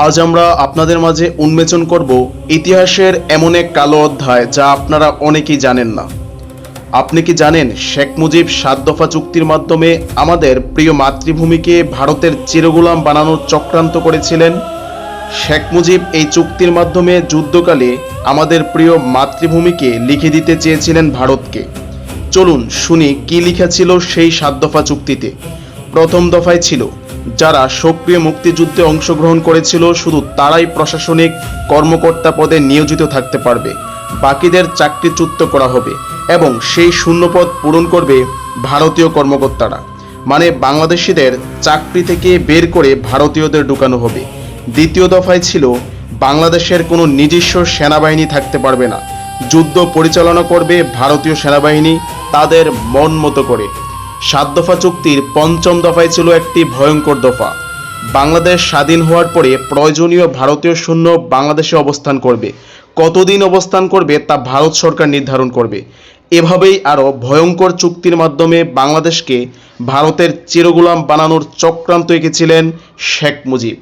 আজ আমরা আপনাদের মাঝে উন্মোচন করব ইতিহাসের এমন এক কালো অধ্যায় যা আপনারা অনেকেই জানেন না। আপনি কি জানেন শেখ মুজিব ৭ দফা চুক্তির মাধ্যমে আমাদের প্রিয় মাতৃভূমিকে ভারতের চিরগোলাম বানানোর চক্রান্ত করেছিলেন? শেখ মুজিব এই চুক্তির মাধ্যমে যুদ্ধকালে আমাদের প্রিয় মাতৃভূমিকে লিখে দিতে চেয়েছিলেন ভারতকে। চলুন শুনি কি লেখা ছিল সেই ৭ দফা চুক্তিতে। প্রথম দফায় ছিল, যারা সক্রিয় মুক্তিযুদ্ধে অংশগ্রহণ করেছিল শুধু তারাই প্রশাসনিক কর্মকর্তা পদে নিয়োজিত থাকতে পারবে, বাকিদের চাকরিচ্যুত করা হবে এবং সেই শূন্যপদ পূরণ করবে ভারতীয় কর্মকর্তারা। মানে বাংলাদেশিদের চাকরি থেকে বের করে ভারতীয়দের ঢুকানো হবে। দ্বিতীয় দফায় ছিল, বাংলাদেশের কোনো নিজস্ব সেনাবাহিনী থাকতে পারবে না, যুদ্ধ পরিচালনা করবে ভারতীয় সেনাবাহিনী তাদের মন মতো করে। ৭ দফা চুক্তির পঞ্চম দফায় ছিল একটি ভয়ঙ্কর দফা। বাংলাদেশ স্বাধীন হওয়ার পরে প্রয়োজনীয় ভারতীয় সৈন্য বাংলাদেশে অবস্থান করবে, কতদিন অবস্থান করবে তা ভারত সরকার নির্ধারণ করবে। এভাবেই আরও ভয়ঙ্কর চুক্তির মাধ্যমে বাংলাদেশকে ভারতের চিরগোলাম বানানোর চক্রান্ত এঁকেছিলেন শেখ মুজিব।